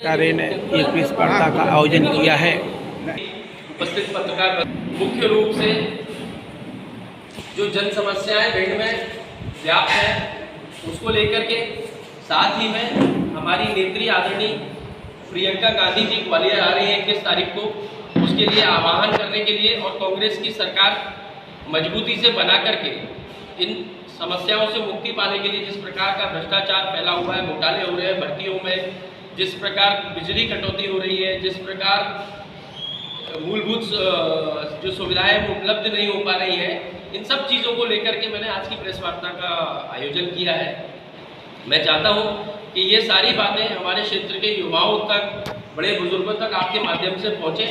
कार्य ने एक प्रेस वार्ता का आयोजन किया है। उपस्थित पत्रकार मुख्य रूप से जो जन समस्याएं भिंड में व्याप्त है उसको लेकर के, साथ ही में हमारी नेत्री आदरणीय प्रियंका गांधी जी ग्वालियर आ रही है 21 तारीख को, उसके लिए आह्वान करने के लिए और कांग्रेस की सरकार मजबूती से बना करके इन समस्याओं से मुक्ति पाने के लिए, जिस प्रकार का भ्रष्टाचार फैला हुआ है, घोटाले हो रहे हैं भर्तियों में, जिस प्रकार बिजली कटौती हो रही है, जिस प्रकार मूलभूत जो सुविधाएं वो उपलब्ध नहीं हो पा रही है, इन सब चीज़ों को लेकर के मैंने आज की प्रेस वार्ता का आयोजन किया है। मैं चाहता हूं कि ये सारी बातें हमारे क्षेत्र के युवाओं तक, बड़े बुजुर्गों तक आपके माध्यम से पहुंचे,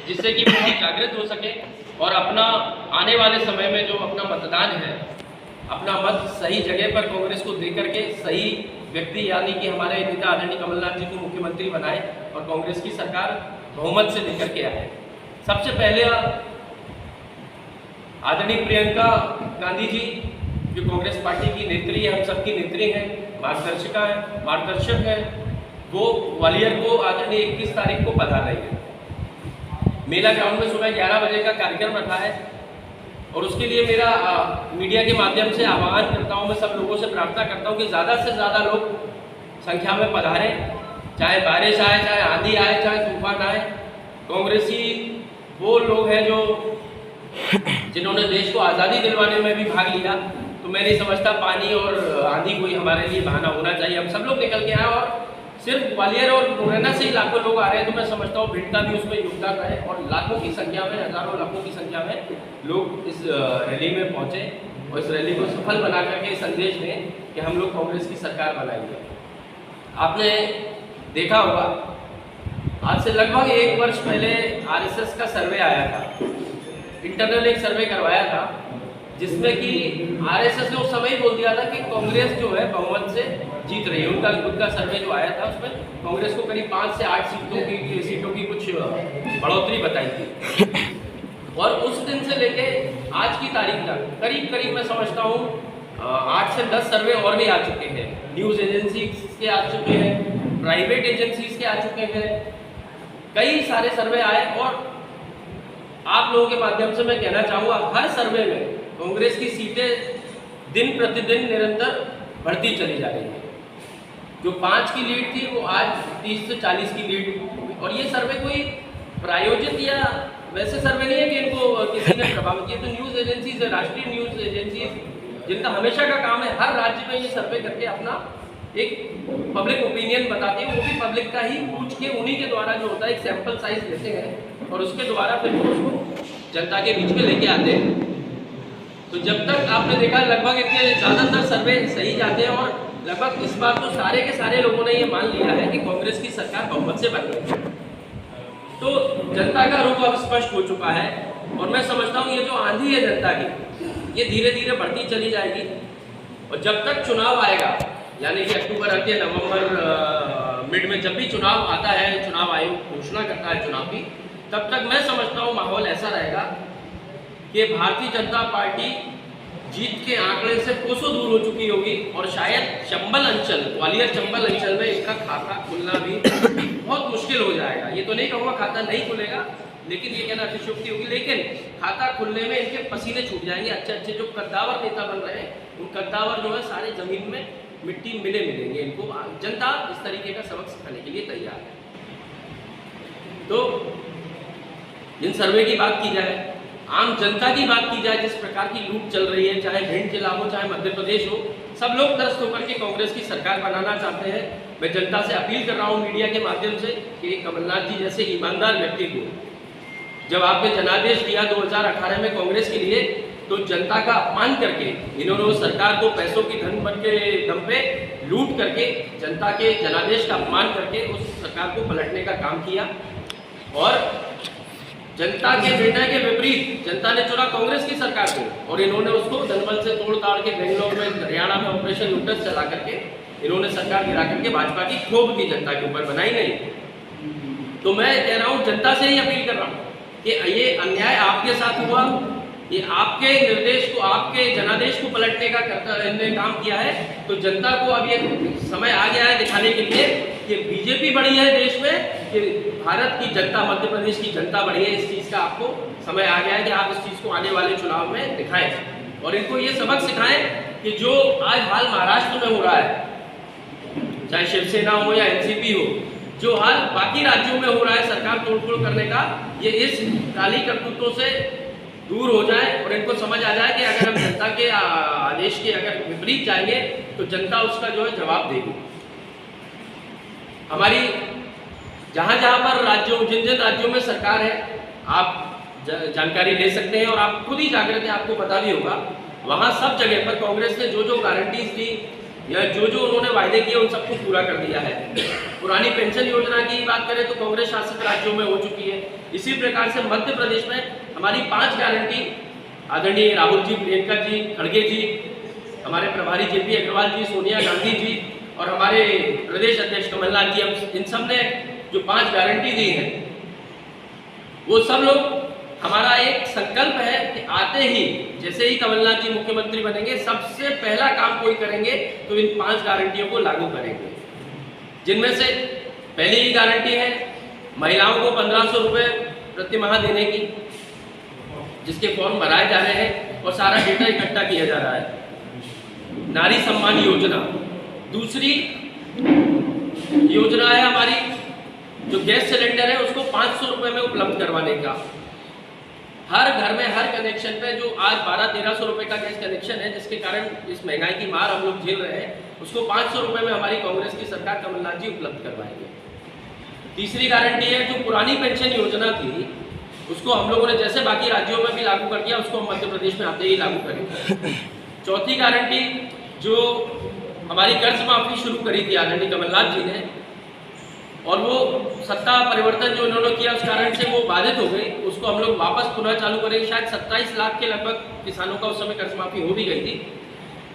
जिससे कि वो जागृत हो सके और अपना आने वाले समय में जो अपना मतदान है, अपना मत सही जगह पर कांग्रेस को दे करके सही व्यक्ति यानी कि हमारे नेता आदरणीय कमलनाथ जी को मुख्यमंत्री बनाए और कांग्रेस की सरकार बहुमत से लेकर के आए। सबसे पहले आदरणीय प्रियंका गांधी जी जो कांग्रेस पार्टी की नेत्री है, हम सबकी नेत्री हैं, मार्गदर्शक है, वो ग्वालियर को आदरणीय 21 तारीख को पधार रही है। मेला ग्राउंड में सुबह 11 बजे का कार्यक्रम रखा है और उसके लिए मेरा मीडिया के माध्यम से आह्वान करता हूं, मैं सब लोगों से प्रार्थना करता हूं कि ज़्यादा से ज़्यादा लोग संख्या में पधारें, चाहे बारिश आए, चाहे आंधी आए, चाहे तूफान आए। कांग्रेसी वो लोग हैं जो जिन्होंने देश को आज़ादी दिलवाने में भी भाग लिया, तो मैं नहीं समझता पानी और आंधी कोई हमारे लिए बहाना होना चाहिए। हम सब लोग निकल के आए और सिर्फ ग्वालियर और मुरैना से ही लाखों लोग आ रहे हैं, तो मैं समझता हूँ भिंड का भी उसमें योगदान रहे और लाखों की संख्या में, हजारों लाखों की संख्या में लोग इस रैली में पहुँचे और इस रैली को सफल बना करके संदेश दें कि हम लोग कांग्रेस की सरकार बनाएंगे। आपने देखा होगा आज से लगभग 1 वर्ष पहले आरएसएस का सर्वे आया था, इंटरनल एक सर्वे करवाया था, जिसमें कि आरएसएस ने उस समय बोल दिया था कि कांग्रेस जो है बहुमत से जीत रही है। उनका खुद का सर्वे जो आया था उसमें कांग्रेस को करीब 5 से 8 सीटों की कुछ बढ़ोतरी बताई थी और उस दिन से लेके आज की तारीख तक करीब मैं समझता हूँ 8 से 10 सर्वे और भी आ चुके हैं। न्यूज़ एजेंसी के आ चुके हैं, प्राइवेट एजेंसीज के आ चुके हैं, कई सारे सर्वे आए और आप लोगों के माध्यम से मैं कहना चाहूँगा हर सर्वे में कांग्रेस की सीटें दिन प्रतिदिन निरंतर बढ़ती चली जा रही है। जो 5 की लीड थी वो आज 30 से 40 की लीड, और ये सर्वे कोई प्रायोजित या वैसे सर्वे नहीं है कि इनको किसी ने प्रभावित किया। तो न्यूज़ एजेंसीज, राष्ट्रीय न्यूज़ एजेंसीज, जिनका हमेशा का काम है हर राज्य में ये सर्वे करके अपना एक पब्लिक ओपिनियन बताती है, वो भी पब्लिक का ही पूछ के उन्हीं के द्वारा जो होता है एक सैंपल साइज लेते हैं और उसके द्वारा फिर उसको जनता के बीच में लेके आते हैं। तो जब तक आपने देखा लगभग इतने ज़्यादातर सर्वे सही जाते हैं और लगभग इस बार तो सारे के सारे लोगों ने ये मान लिया है कि कांग्रेस की सरकार बहुमत से बन रही है। तो जनता का रुख अब स्पष्ट हो चुका है और मैं समझता हूँ ये जो आंधी है जनता की, ये धीरे धीरे बढ़ती चली जाएगी और जब तक चुनाव आएगा, यानी कि अक्टूबर अंत्य नवंबर मिड में जब भी चुनाव आता है, चुनाव आयोग घोषणा करता है चुनाव की, तब तक मैं समझता हूँ माहौल ऐसा रहेगा कि भारतीय जनता पार्टी जीत के आंकड़े से कोसों दूर हो चुकी होगी और शायद चंबल अंचल, ग्वालियर चंबल अंचल में इनका खाता खुलना भी बहुत मुश्किल हो जाएगा। ये तो नहीं कहूँगा खाता नहीं खुलेगा, लेकिन ये कहना अतिशयोक्ति होगी, लेकिन खाता खुलने में इनके पसीने छूट जाएंगे। अच्छे अच्छे जो कद्दावर नेता बन रहे हैं, उन कद्दावर जो है सारे जमीन में मिट्टी मिलेंगे। इनको जनता इस तरीके का सबक सिखाने के लिए तैयार है। तो इन सर्वे की बात की जाए, आम जनता की बात की जाए, जिस प्रकार की लूट चल रही है, चाहे भिंड जिला हो, चाहे मध्य प्रदेश हो, सब लोग त्रस्त होकर के कांग्रेस की सरकार बनाना चाहते हैं। मैं जनता से अपील कर रहा हूं मीडिया के माध्यम से कि कमलनाथ जी जैसे ईमानदार व्यक्ति को जब आपने जनादेश दिया 2018 में कांग्रेस के लिए, तो जनता का अपमान करके इन्होंने उस सरकार को पैसों की धन बन के दम पे लूट करके जनता के जनादेश का अपमान करके उस सरकार को पलटने का काम किया और जनता के निर्णय के विपरीत जनता ने चुना कांग्रेस की सरकार को और इन्होंने उसको जनबल से तोड़ ताड़ के बेंगलोर में, हरियाणा में ऑपरेशन लूटस चला करके इन्होंने सरकार गिरा करके भाजपा की खोप की जनता के ऊपर, बनाई नहीं। तो मैं कह रहा हूँ जनता से ही अपील कर रहा हूँ कि ये अन्याय आपके साथ हुआ, ये आपके निर्देश को, आपके जनादेश को पलटने का काम किया है। तो जनता को अब ये समय आ गया है दिखाने के लिए कि कि बीजेपी बड़ी है देश में कि भारत की जनता, मध्य प्रदेश की जनता बड़ी है, इस चीज़ का आपको समय आ गया है कि आप इस चीज़ को आने वाले चुनाव में दिखाएं और इनको ये सबक सिखाएं कि जो आज हाल महाराष्ट्र में हो रहा है, चाहे शिवसेना हो या एनसीपी हो, जो हाल बाकी राज्यों में हो रहा है सरकार तोड़फोड़ करने का, ये इस काली करतूतों से दूर हो जाए और इनको समझ आ जाए कि अगर हम जनता के आदेश के अगर विपरीत जाएंगे तो जनता उसका जो है जवाब देगी। हमारी जहाँ जहाँ पर राज्यों, जिन जिन राज्यों में सरकार है, आप जानकारी ले सकते हैं और आप खुद ही जागृत हैं, आपको पता भी होगा, वहाँ सब जगह पर कांग्रेस ने जो जो गारंटीज दी या जो जो उन्होंने वायदे किए उन सबको पूरा कर दिया है। पुरानी पेंशन योजना की बात करें तो कांग्रेस शासित राज्यों में हो चुकी है। इसी प्रकार से मध्य प्रदेश में हमारी 5 गारंटी आदरणीय राहुल जी, प्रियंका जी, खड़गे जी, हमारे प्रभारी जेपी अग्रवाल जी, सोनिया गांधी जी और हमारे प्रदेश अध्यक्ष कमलनाथ जी, हम इन सब ने जो 5 गारंटी दी है, वो सब लोग, हमारा एक संकल्प है कि आते ही जैसे ही कमलनाथ जी मुख्यमंत्री बनेंगे, सबसे पहला काम कोई करेंगे तो इन 5 गारंटियों को लागू करेंगे। जिनमें से पहली ही गारंटी है महिलाओं को 1500 रुपये प्रति माह देने की, जिसके फॉर्म भराए जा रहे हैं और सारा डेटा इकट्ठा किया जा रहा है। नारी सम्मान योजना, दूसरी योजना है हमारी जो गैस सिलेंडर है उसको 500 रुपये में उपलब्ध करवाने का। हर घर में हर कनेक्शन पे जो आज 1200-1300 रुपये का गैस कनेक्शन है, जिसके कारण इस महंगाई की मार हम लोग झेल रहे हैं, उसको 500 रुपये में हमारी कांग्रेस की सरकार कमलनाथ जी उपलब्ध करवाएंगे। तीसरी गारंटी है जो पुरानी पेंशन योजना थी उसको हम लोगों ने जैसे बाकी राज्यों में भी लागू कर दिया, उसको हम मध्य प्रदेश में आते ही लागू करेंगे। चौथी गारंटी जो हमारी कर्ज माफी शुरू करी थी आदरणीय कमलनाथ जी ने, और वो सत्ता परिवर्तन जो उन्होंने किया उस कारण से वो बाधित हो गई, उसको हम लोग वापस पुनः चालू करेंगे। शायद 27 लाख के लगभग किसानों का उस समय कर्ज माफी हो भी गई थी,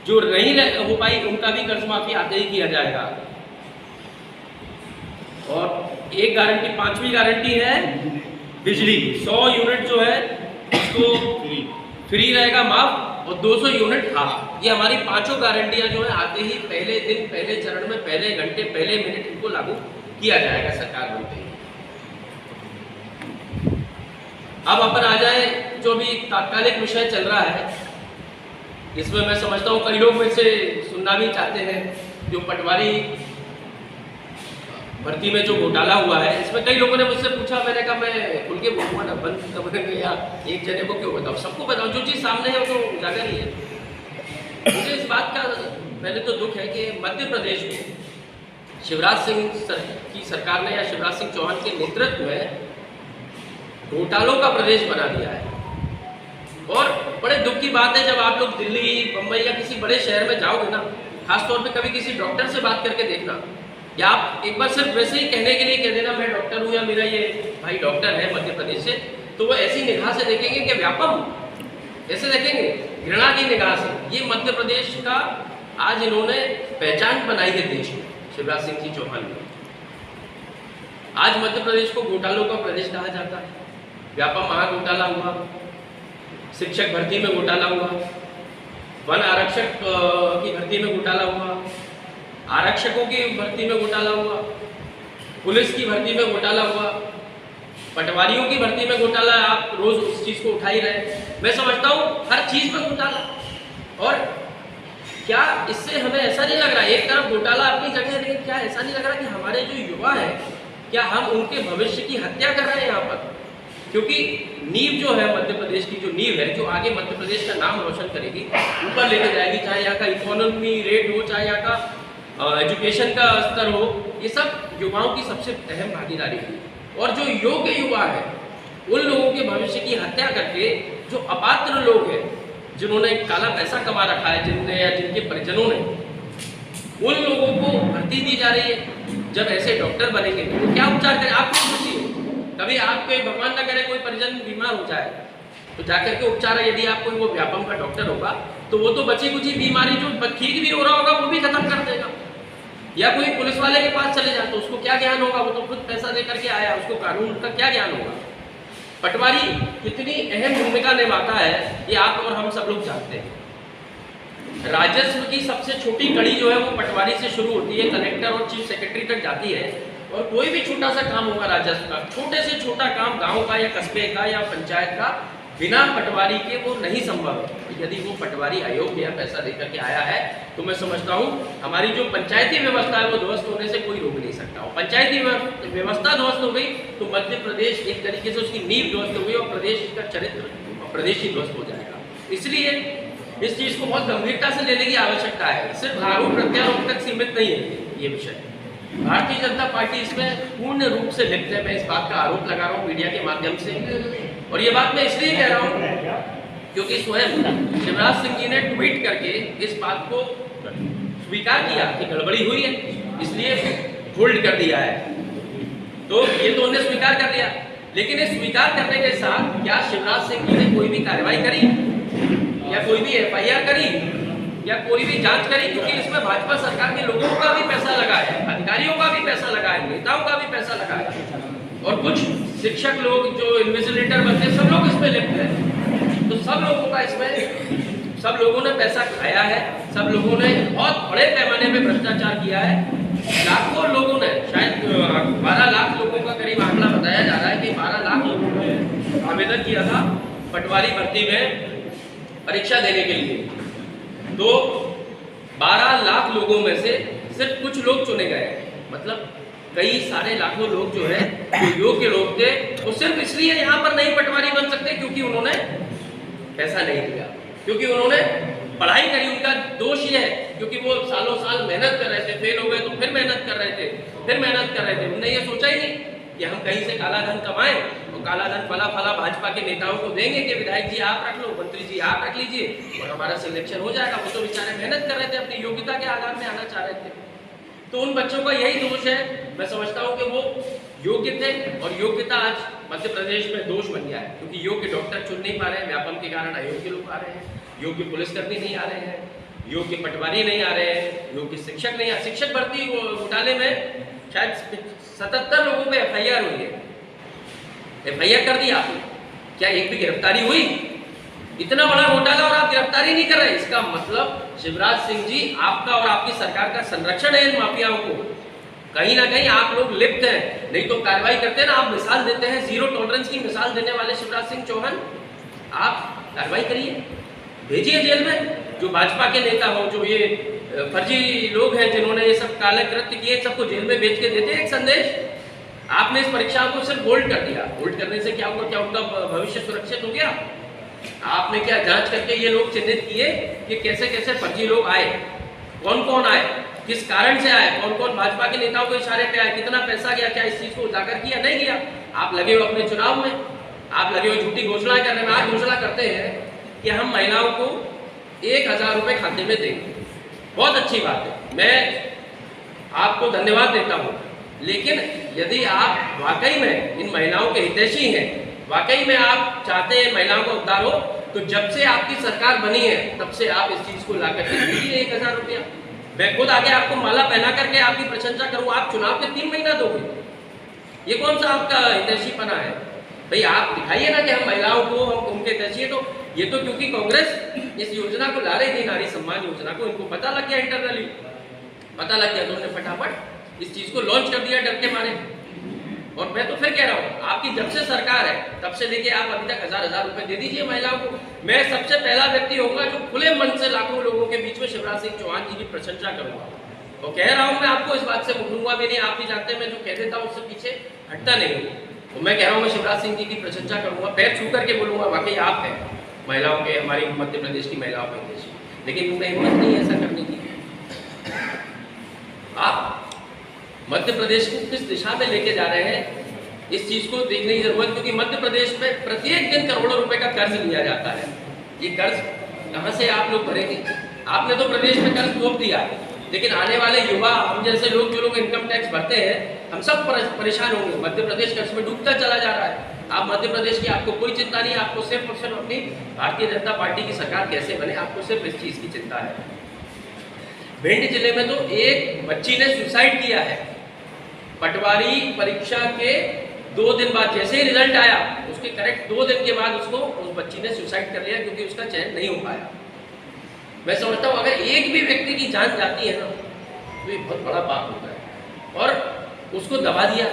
जो नहीं हो पाई उनका भी कर्ज माफी आते ही किया जाएगा। और एक गारंटी, 5वीं गारंटी है बिजली, 100 यूनिट जो है उसको फ्री रहेगा माफ और 200 यूनिट हाफ। ये हमारी 5 गारंटियां जो है आते ही पहले दिन, पहले चरण में, पहले घंटे, पहले मिनट इनको लागू किया जाएगा सरकार बनते ही। अब अपन आ जाए जो भी तात्कालिक विषय चल रहा है, इसमें मैं समझता हूँ कई लोग में से सुनना भी चाहते हैं। जो पटवारी भर्ती में जो घोटाला हुआ है, इसमें कई लोगों ने मुझसे पूछा, मैंने कहा मैं खुल के बोलूँगा ना, बंद कमरे या एक जने को क्यों बताऊँ, सबको बताऊँ, जो चीज़ सामने है वो तो उजागर ही है। मुझे इस बात का पहले तो दुख है कि मध्य प्रदेश में शिवराज सिंह की सरकार ने या शिवराज सिंह चौहान के नेतृत्व में घोटालों का प्रदेश बना दिया है। और बड़े दुख की बात है जब आप लोग दिल्ली, बम्बई या किसी बड़े शहर में जाओगे ना, खासतौर पे कभी किसी डॉक्टर से बात करके देखना, या आप एक बार सिर्फ वैसे ही कहने के लिए कह देना मैं डॉक्टर हूँ या मेरा ये भाई डॉक्टर है मध्य प्रदेश से, तो वो ऐसी निगाह से देखेंगे कि व्यापम, ऐसे देखेंगे घृणा की निगाह से। ये मध्य प्रदेश का आज इन्होंने पहचान बनाई है देश में, शिवराज सिंह जी चौहान ने। आज मध्य प्रदेश को घोटालों का प्रदेश कहा जाता है। व्यापम महाघोटाला हुआ, शिक्षक भर्ती में घोटाला हुआ, वन आरक्षक की भर्ती में घोटाला हुआ, आरक्षकों की भर्ती में घोटाला हुआ, पुलिस की भर्ती में घोटाला हुआ, पटवारियों की भर्ती में घोटाला। आप रोज उस चीज को उठा ही रहे। मैं समझता हूँ हर चीज में घोटाला। और क्या इससे हमें ऐसा नहीं लग रहा, एक तरफ घोटाला अपनी जगह है, लेकिन क्या ऐसा नहीं लग रहा कि हमारे जो युवा है, क्या हम उनके भविष्य की हत्या कर रहे हैं यहाँ पर? क्योंकि नींव जो है मध्य प्रदेश की, जो नींव है जो आगे मध्य प्रदेश का नाम रोशन करेगी, ऊपर लेके जाएगी, चाहे यहाँ का इकोनॉमी रेट हो, चाहे यहाँ का एजुकेशन का स्तर हो, ये सब युवाओं की सबसे अहम भागीदारी है। और जो योग्य युवा है उन लोगों के भविष्य की हत्या करके जो अपात्र लोग हैं, जिन्होंने काला पैसा कमा रखा है, जिनने या जिनके परिजनों ने, उन लोगों को भर्ती दी जा रही है। जब ऐसे डॉक्टर बनेंगे तो क्या उपचार करें? आप खुद सोचिए, कभी आपके भगवान न करे कोई परिजन बीमार हो जाए तो जाकर के उपचार, यदि आप कोई वो व्यापम का डॉक्टर होगा तो वो तो बची कुछ बीमारी जो ठीक भी हो रहा होगा वो भी खत्म कर देगा। या कोई पुलिस वाले के पास चले जाए तो उसको क्या ज्ञान होगा, वो तो खुद पैसा दे करके आया, उसको कानून का क्या ज्ञान होगा। पटवारी कितनी अहम भूमिका निभाता है ये आप और हम सब लोग जानते हैं। राजस्व की सबसे छोटी कड़ी जो है वो पटवारी से शुरू होती है, कलेक्टर और चीफ सेक्रेटरी तक जाती है। और कोई भी छोटा सा काम होगा राजस्व का, छोटे से छोटा काम गांव का या कस्बे का या पंचायत का, बिना पटवारी के वो नहीं संभव है। यदि वो पटवारी अयोग्य या पैसा देकर के आया है तो मैं समझता हूँ हमारी जो पंचायती व्यवस्था है वो ध्वस्त होने से कोई रोक नहीं सकता। और पंचायती व्यवस्था ध्वस्त हो गई तो मध्य प्रदेश एक तरीके से उसकी नींव ध्वस्त हो गई और प्रदेश का चरित्र और प्रदेश ही ध्वस्त हो जाएगा। इसलिए इस चीज़ को बहुत गंभीरता से लेने की आवश्यकता है। सिर्फ आरोप प्रत्यारोप तक सीमित नहीं है ये विषय। भारतीय जनता पार्टी इसमें पूर्ण रूप से लिप्त है। मैं इस बात का आरोप लगा रहा हूँ मीडिया के माध्यम से, और ये बात मैं इसलिए कह रहा हूँ क्योंकि स्वयं शिवराज सिंह जी ने ट्वीट करके इस बात को स्वीकार किया कि गड़बड़ी हुई है, इसलिए होल्ड कर दिया है। तो ये तो उन्होंने स्वीकार कर लिया, लेकिन इस स्वीकार करने के साथ क्या शिवराज सिंह जी ने कोई भी कार्रवाई करी या कोई भी FIR करी या कोई भी जांच करी? क्योंकि इसमें भाजपा सरकार के लोगों का भी पैसा लगा है, अधिकारियों का भी पैसा लगा है, नेताओं का भी पैसा लगा है, और कुछ शिक्षक लोग जो इन्विजिलेटर बनते सब लोग इसमें लिप्त हैं। तो सब लोगों का इसमें, सब लोगों ने पैसा खाया है, सब लोगों ने बहुत बड़े पैमाने पे भ्रष्टाचार किया है। लाखों लोगों ने, शायद 12 लाख लोगों का करीब आंकड़ा बताया जा रहा है कि 12 लाख लोगों ने आवेदन किया था पटवारी भर्ती में परीक्षा देने के लिए। तो 12 लाख लोगों में से सिर्फ कुछ लोग चुने गए, मतलब कई सारे लाखों लोग जो है जो योग्य लोग थे वो सिर्फ इसलिए यहाँ पर नहीं पटवारी बन सकते क्योंकि उन्होंने पैसा नहीं दिया, क्योंकि उन्होंने पढ़ाई करी। उनका दोष ये है क्योंकि वो सालों साल मेहनत कर रहे थे, फेल हो गए तो फिर मेहनत कर रहे थे, फिर मेहनत कर रहे थे। उन्होंने ये सोचा ही नहीं कि हम कहीं से काला धन कमाएं और काला धन फला फला भाजपा के नेताओं को देंगे कि विधायक जी आप रख लो, मंत्री जी आप रख लीजिए और हमारा सिलेक्शन हो जाएगा। वो तो बेचारे मेहनत कर रहे थे, अपनी योग्यता के आधार में आना चाह रहे थे। तो उन बच्चों का यही दोष है। मैं समझता हूँ कि वो योग्य थे और योग्यता आज मध्य प्रदेश में दोष बन गया है, क्योंकि योग्य डॉक्टर चुन नहीं पा रहे हैं, व्यापम के कारण अयोग्य लोग आ रहे हैं, योग्य पुलिसकर्मी नहीं आ रहे हैं, योग्य पटवारी नहीं आ रहे हैं, योग्य शिक्षक नहीं आ। शिक्षक भर्ती घोटाले में शायद 77 लोगों पे FIR हुई है। FIR कर दिया आपने, क्या एक भी गिरफ्तारी हुई? इतना बड़ा घोटाला और आप गिरफ्तारी नहीं कर रहे। इसका मतलब शिवराज सिंह जी, आपका और आपकी सरकार का संरक्षण है इन माफियाओं को। कहीं ना कहीं आप लोग लिप्त हैं, नहीं तो कार्रवाई करते हैं ना। आप मिसाल देते हैं, जीरो टॉलरेंस की मिसाल देने वाले शिवराज सिंह चौहान, आप कार्रवाई करिए, भेजिए जेल में जो भाजपा के नेता हो, जो ये फर्जी लोग हैं जिन्होंने ये सब काले कृत्य किए, सबको जेल में भेज के देते एक संदेश। आपने इस परीक्षा को सिर्फ होल्ड कर दिया। होल्ड करने से क्या हुआ? क्या उनका भविष्य सुरक्षित हो गया? आपने क्या जांच करके ये लोग चिन्हित किए कि कैसे कैसे फर्जी लोग आए, कौन कौन आए, किस कारण से आए, कौन कौन भाजपा के नेताओं के इशारे पे आए, कितना पैसा गया, क्या इस चीज को उजागर किया? नहीं किया। आप लगे हो अपने चुनाव में, आप लगे हो झूठी घोषणा करने में। आज घोषणा करते हैं कि हम महिलाओं को 1000 रुपये खाते में देंगे, बहुत अच्छी बात है, मैं आपको धन्यवाद देता हूँ। लेकिन यदि आप वाकई में इन महिलाओं के हितैषी हैं, वाकई में आप चाहते हैं महिलाओं का उद्धार हो, तो जब से आपकी सरकार बनी है तब से आप इस चीज को ला करके दीजिए 1000 रुपया। मैं खुद आगे आपको माला पहना करके आपकी प्रशंसा करूँ। आप चुनाव के 3 महीना दोगे, ये कौन सा आपका हितैषीपना है? भाई आप दिखाइए ना कि हम महिलाओं को, हम उनके हितैषी है। तो ये तो क्योंकि कांग्रेस इस योजना को ला रही थी, नारी सम्मान योजना को, इनको पता लग गया, इंटरनली पता लग गया, तो उन्होंने फटाफट इस चीज को लॉन्च कर दिया डर के मारे। और मैं तो फिर कह रहा हूँ, आपकी जब से सरकार है तब से लेके आप अभी तक 1000 रुपए दे दीजिए महिलाओं को। मैं सबसे पहला व्यक्ति होऊंगा जो खुले मन से लाखों लोगों के बीच में शिवराज सिंह चौहान जी की प्रशंसा करूंगा। और कह रहा हूँ, मैं आपको इस बात से मुकरूंगा भी नहीं। आप भी जानते हैं मैं जो कह देता हूँ उससे पीछे हटता नहीं हूँ। तो मैं कह रहा हूँ, मैं शिवराज सिंह जी की प्रशंसा करूंगा, पैर छू करके बोलूंगा वाकई आप हैं महिलाओं के, हमारी मध्य प्रदेश की महिलाओं के देश। लेकिन उनमें हिम्मत नहीं है ऐसा करने की। आप मध्य प्रदेश को किस दिशा में लेके जा रहे हैं, इस चीज को देखने की जरूरत, क्योंकि मध्य प्रदेश में प्रत्येक दिन करोड़ों रुपए का कर्ज लिया जाता है। ये कर्ज कहां से आप लोग भरेंगे? आपने तो प्रदेश में कर्ज थोप दिया, लेकिन आने वाले युवा, हम जैसे लोग जो लोग इनकम टैक्स भरते हैं, हम सब परेशान होंगे। मध्य प्रदेश कर्ज में डूबता चला जा रहा है। आप मध्य प्रदेश की, आपको कोई चिंता नहीं है, आपको सिर्फ और सिर्फ अपनी भारतीय जनता पार्टी की सरकार कैसे बने, आपको सिर्फ इस चीज की चिंता है। भिंड जिले में तो एक बच्ची ने सुसाइड किया है। पटवारी परीक्षा के 2 दिन बाद, जैसे ही रिजल्ट आया उसके करेक्ट 2 दिन के बाद उसको, उस बच्ची ने सुसाइड कर लिया क्योंकि उसका चयन नहीं हो पाया। मैं समझता हूँ अगर एक भी व्यक्ति की जान जाती है ना तो ये बहुत बड़ा पाप होता है। और उसको दबा दिया,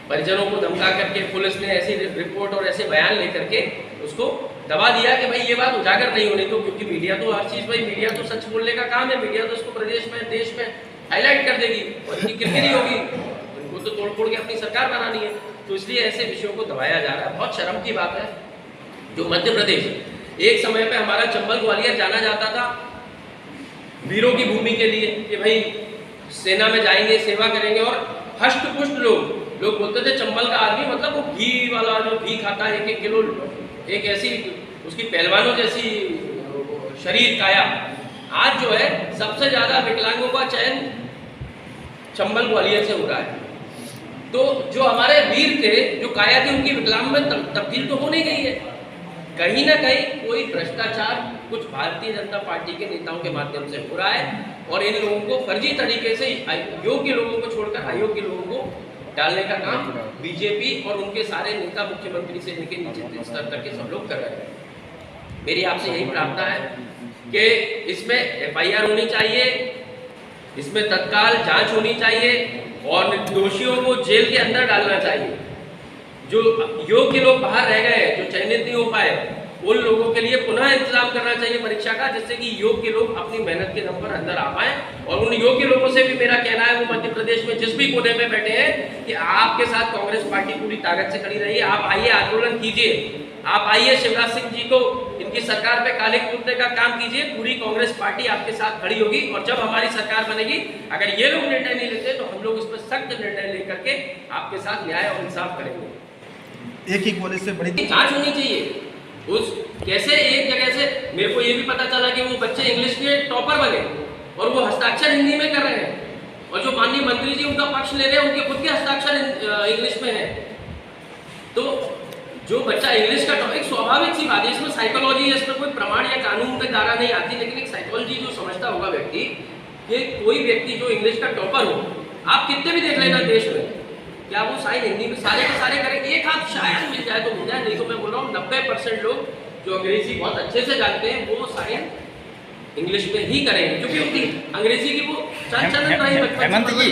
परिजनों को धमका करके पुलिस ने ऐसी रिपोर्ट और ऐसे बयान लेकर के उसको दबा दिया कि भाई ये बात उजागर नहीं होनी। तो क्योंकि मीडिया तो हर चीज़, भाई मीडिया तो सच बोलने का काम है, मीडिया तो इसको प्रदेश में देश में हाईलाइट कर देगी और इनकी किरकिरी होगी, उनको तो तोड़ फोड़ के अपनी सरकार बनानी है। तो इसलिए ऐसे विषयों को दबाया जा रहा है। बहुत शर्म की बात है जो मध्य प्रदेश एक समय पे हमारा चंबल ग्वालियर जाना जाता था वीरों की भूमि के लिए कि भाई सेना में जाएंगे, सेवा करेंगे, और हष्ट पुष्ट लोग बोलते थे चंबल का आदमी मतलब वो घी वाला जो घी खाता है 1-1 किलो, एक ऐसी उसकी पहलवानों जैसी शरीर काया। आज जो है सबसे ज्यादा विकलांगों का चयन चंबल ग्वालियर से हो रहा है। तो जो हमारे वीर थे, जो काया थी, उनकी विकलांग में तब्दील तो हो नहीं गई है। कहीं ना कहीं कोई भ्रष्टाचार कुछ भारतीय जनता पार्टी के नेताओं के माध्यम से हो रहा है और इन लोगों को फर्जी तरीके से योग्य लोगों को छोड़कर अयोग्य लोगों को डालने का काम बीजेपी और उनके सारे नेता मुख्यमंत्री से लेकर नीचे स्तर तक के सब लोग कर रहे हैं। मेरी आपसे यही प्रार्थना है कि इसमें FIR होनी चाहिए, इसमें तत्काल जांच होनी चाहिए और दोषियों को जेल के अंदर डालना चाहिए। जो योग्य लोग बाहर रह गए, जो चयनित नहीं हो पाए, उन लोगों के लिए पुनः इंतजाम करना चाहिए परीक्षा का, जिससे कि योग्य लोग अपनी मेहनत के दम पर अंदर आ पाए। और उन योग्य लोगों से भी मेरा कहना है, वो मध्य प्रदेश में जिस भी कोने में बैठे हैं, कि आपके साथ कांग्रेस पार्टी पूरी ताकत से खड़ी रही है। आप आइए, आंदोलन कीजिए, आप आइए, शिवराज सिंह जी को इनकी सरकार पे काले कूदने का काम कीजिए। पूरी कांग्रेस पार्टी आपके साथ खड़ी होगी और जब हमारी सरकार बनेगी, अगर ये लोग निर्णय नहीं लेते तो हम लोग इस पर सख्त निर्णय लेकर के आपके साथ न्याय और इंसाफ करेंगे। एक ही कॉलेज से बड़ी जांच होनी चाहिए। उस कैसे एक जगह से मेरे को ये भी पता चला कि वो बच्चे इंग्लिश के टॉपर बने और वो हस्ताक्षर हिंदी में कर रहे हैं, और जो माननीय मंत्री जी उनका पक्ष ले रहे हैं, उनके खुद के हस्ताक्षर इंग्लिश में है। तो जो बच्चा इंग्लिश का टॉपिक, स्वाभाविक सी बात है, इसमें साइकोलॉजी है, इसमें कोई प्रमाण या कानून के द्वारा नहीं आती, लेकिन एक साइकोलॉजी जो समझता होगा व्यक्ति, कि कोई व्यक्ति जो इंग्लिश का टॉपर हो, आप कितने भी देख लेना देश में, क्या वो साइन हिंदी में सारे के सारे करेंगे? एक हाथ शायद मिल जाए तो मिल जाए, नहीं तो मैं बोल रहा हूँ 90% लोग जो अंग्रेजी बहुत अच्छे से जानते हैं वो साइन इंग्लिश में ही करेंगे, क्योंकि उनकी अंग्रेजी की वो हेमंत जी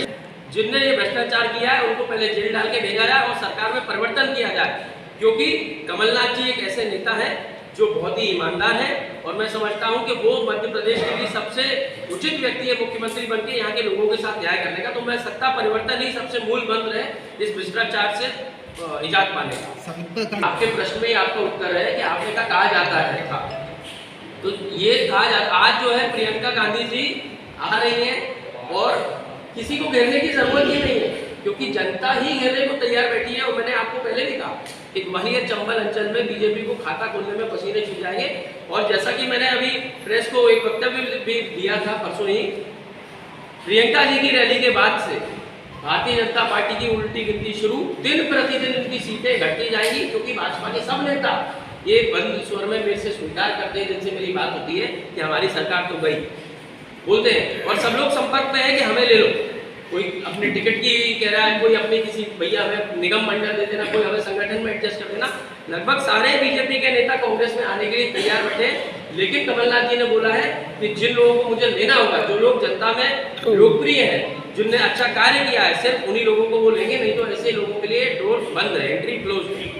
जिनने ये भ्रष्टाचार किया है उनको पहले जेल डाल के भेजा जाए और सरकार में परिवर्तन किया जाए। क्योंकि कमलनाथ जी एक ऐसे नेता हैं जो बहुत ही ईमानदार है और मैं समझता हूं कि वो मध्य प्रदेश के लिए सबसे उचित व्यक्ति है मुख्यमंत्री बनके यहाँ के लोगों के साथ न्याय करने का। तो मैं सत्ता परिवर्तन ही सबसे मूल मंत्र है इस भ्रष्टाचार से निजात पाने का। आपके प्रश्न में आपका उत्तर है कि आपने कहा जाता है, तो ये कहा जाता, आज जो है प्रियंका गांधी जी आ रही हैं और किसी को घेरने की जरूरत ही नहीं है, क्योंकि जनता ही घेरने को तैयार बैठी है। और मैंने आपको पहले भी कहा कि ग्वालियर चंबल अंचल में बीजेपी को खाता खोलने में पसीने छूट जाएंगे। और जैसा कि मैंने अभी प्रेस को एक वक्तव्य भी दिया था परसों ही, प्रियंका जी की रैली के बाद से भारतीय जनता पार्टी की उल्टी गिनती शुरू, दिन प्रतिदिन उनकी सीटें घटती जाएंगी, क्योंकि भाजपा के सब नेता ये बंद स्वर में मेरे से स्वीकार करते हैं जिनसे मेरी बात होती है कि हमारी सरकार तो गई बोलते हैं, और सब लोग संपर्क में है कि हमें ले लो। कोई अपने टिकट की कह रहा है, कोई अपने किसी भैया हमें निगम मंडल दे देना, कोई हमें संगठन में एडजस्ट कर देना। लगभग सारे बीजेपी के नेता कांग्रेस में आने के लिए तैयार बैठे हैं, लेकिन कमलनाथ जी ने बोला है कि जिन लोगों को मुझे लेना होगा, जो लोग जनता में लोकप्रिय है, जिनने अच्छा कार्य किया है, सिर्फ उन्हीं लोगों को वो लेंगे, नहीं तो ऐसे लोगों के लिए डोर बंद है, एंट्री क्लोज है।